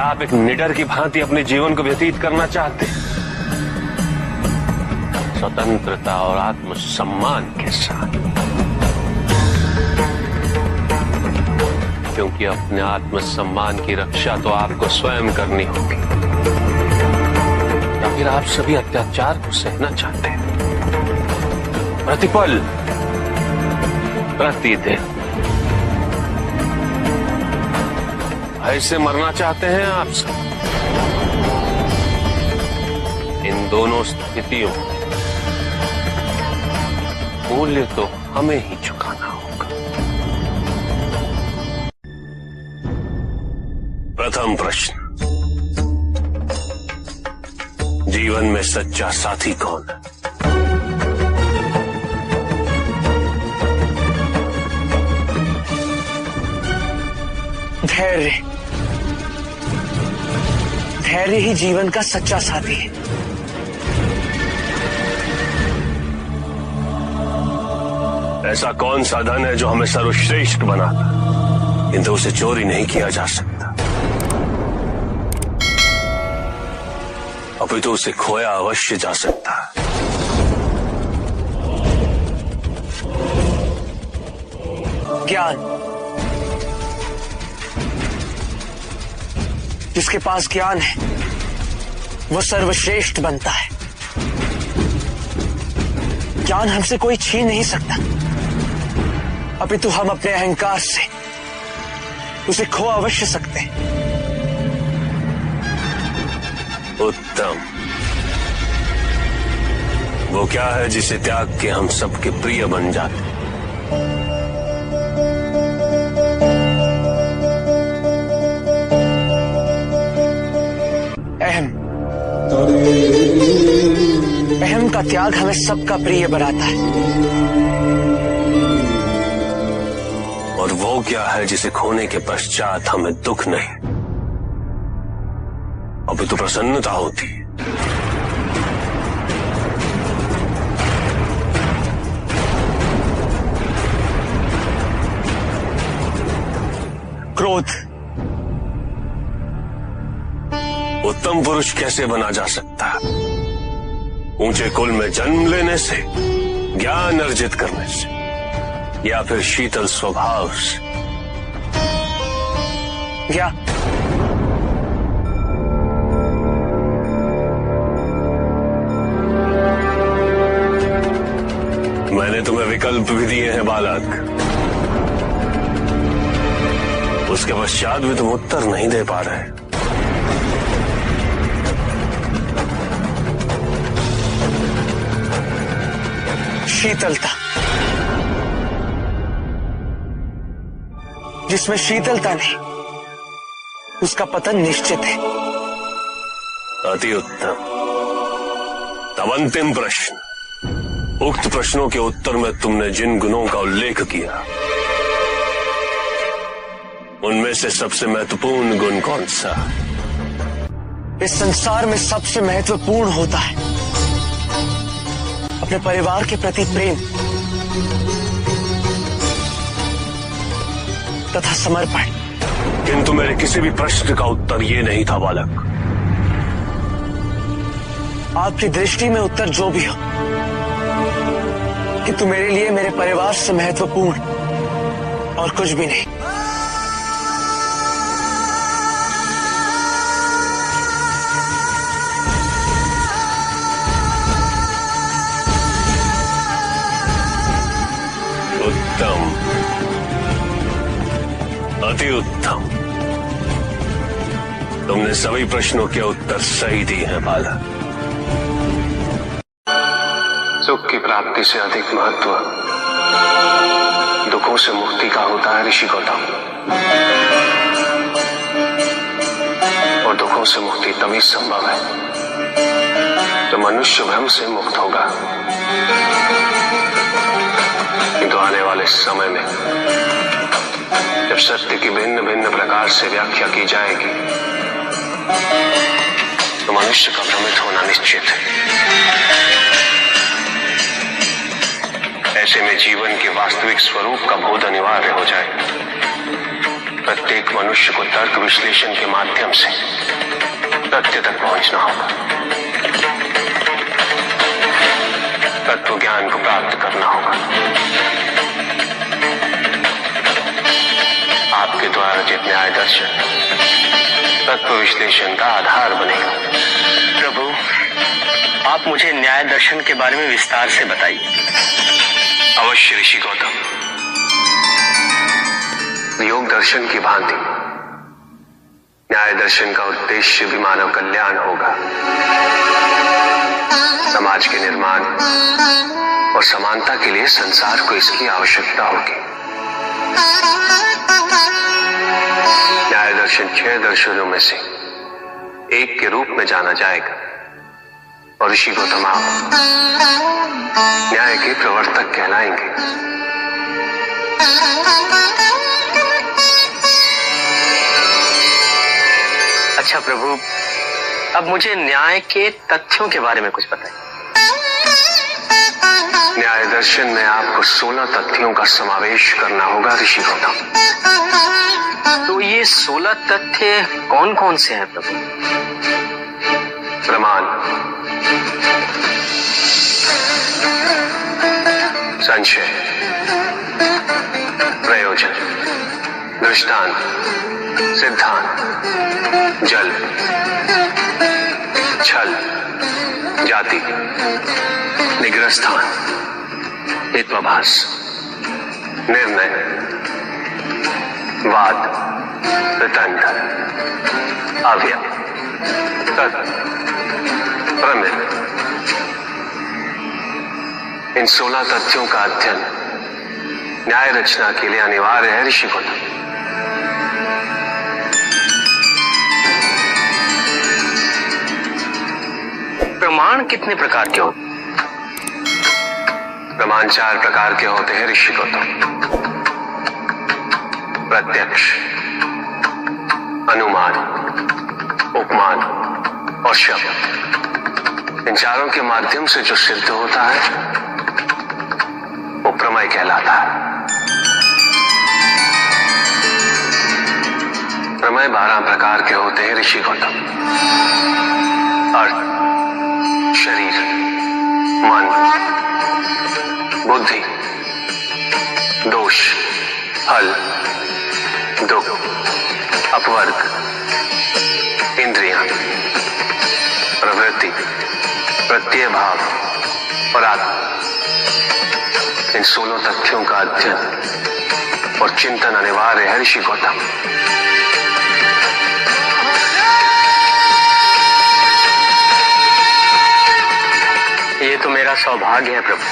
आप एक निडर की भांति अपने जीवन को व्यतीत करना चाहते हैं? स्वतंत्रता और आत्मसम्मान के साथ, क्योंकि अपने आत्मसम्मान की रक्षा तो आपको स्वयं करनी होगी, या फिर आप सभी अत्याचार को सहना चाहते हैं? प्रतिपल, प्रतिदिन ऐसे मरना चाहते हैं आप सब? इन दोनों स्थितियों मूल्य तो हमें ही चुकाना होगा। प्रथम प्रश्न, जीवन में सच्चा साथी कौन है? धैर्य। धैर्य ही जीवन का सच्चा साथी है। ऐसा कौन सा धन है जो हमें सर्वश्रेष्ठ बनाता, किंतु उसे चोरी नहीं किया जा सकता, अपितु उसे खोया अवश्य जा सकता है। ज्ञान। जिसके पास ज्ञान है वो सर्वश्रेष्ठ बनता है। ज्ञान हमसे कोई छीन नहीं सकता, अपितु हम अपने अहंकार से उसे खो अवश्य सकते हैं। उत्तम। वो क्या है जिसे त्याग के हम सबके प्रिय बन जाते? अहम। अहम का त्याग हमें सबका प्रिय बनाता है। और वो क्या है जिसे खोने के पश्चात हमें दुख नहीं, अभी तो प्रसन्नता होती है? क्रोध। उत्तम पुरुष कैसे बना जा सकता है? ऊंचे कुल में जन्म लेने से, ज्ञान अर्जित करने से, या फिर शीतल स्वभाव से? क्या? मैंने तुम्हें विकल्प भी दिए हैं बालक, उसके पश्चात भी तुम उत्तर नहीं दे पा रहे। शीतलता। जिसमें शीतलता नहीं, उसका पतन निश्चित है। अति उत्तम। तब अंतिम प्रश्न। उक्त प्रश्नों के उत्तर में तुमने जिन गुणों का उल्लेख किया, उनमें से सबसे महत्वपूर्ण गुण कौन सा? इस संसार में सबसे महत्वपूर्ण होता है अपने परिवार के प्रति प्रेम तथा समर्पण। किंतु मेरे किसी भी प्रश्न का उत्तर ये नहीं था बालक। आपकी दृष्टि में उत्तर जो भी हो, किंतु मेरे लिए मेरे परिवार से महत्वपूर्ण और कुछ भी नहीं। उत्तम, अति उत्तम। तुमने सभी प्रश्नों के उत्तर सही दिए हैं बालक। सुख की प्राप्ति से अधिक महत्व दुखों से मुक्ति का होता है ऋषि गौतम। और दुखों से मुक्ति तभी संभव है तो मनुष्य भ्रम से मुक्त होगा। किंतु आने वाले समय में जब सत्य की भिन्न भिन्न प्रकार से व्याख्या की जाएगी तो मनुष्य का भ्रमित होना निश्चित है। ऐसे में जीवन के वास्तविक स्वरूप का बोध अनिवार्य हो जाए। प्रत्येक मनुष्य को तर्क विश्लेषण के माध्यम से तथ्य तक पहुंचना होगा, तत्व ज्ञान को प्राप्त करना होगा। आपके द्वारा रचित न्याय दर्शन तत्व विश्लेषण का आधार बनेगा। प्रभु, आप मुझे न्याय दर्शन के बारे में विस्तार से बताइए। अवश्य ऋषि गौतम। योग दर्शन की भांति न्याय दर्शन का उद्देश्य भी मानव कल्याण होगा, समाज के निर्माण और समानता के लिए संसार को इसकी आवश्यकता होगी। न्याय दर्शन 6 दर्शनों में से एक के रूप में जाना जाएगा और ऋषि गौतम आप न्याय के प्रवर्तक कहलाएंगे। अच्छा प्रभु, अब मुझे न्याय के तथ्यों के बारे में कुछ बताइए। न्याय दर्शन में आपको 16 तथ्यों का समावेश करना होगा ऋषि गौतम। तो ये 16 तथ्य कौन कौन से हैं प्रभु? प्रमाण, संशय, प्रयोजन, दृष्टांत, सिद्धांत, जल, छल, जाति, निग्रहस्थान, हेत्वाभास, निर्णय, वाद, प्रतंड, अव्यय, तत्, प्रमित। इन 16 तथ्यों का अध्ययन न्याय रचना के लिए अनिवार्य है ऋषि गौतम। प्रमाण कितने प्रकार के होते? प्रमाण 4 प्रकार के होते हैं ऋषि गौतम। प्रत्यक्ष, अनुमान, उपमान और शब्द। इन चारों के माध्यम से जो सिद्ध होता है वो प्रमेय कहलाता है। प्रमेय 12 प्रकार के होते हैं ऋषि गौतम। अर्थ, शरीर, मन, बुद्धि, दोष, फल, दुख, अपवर्ग, इंद्रियां, प्रवृत्ति, प्रत्यय भाव और आत्मा। इन 16 तथ्यों का अध्ययन और चिंतन अनिवार्य है ऋषि गौतम। ये तो मेरा सौभाग्य है प्रभु।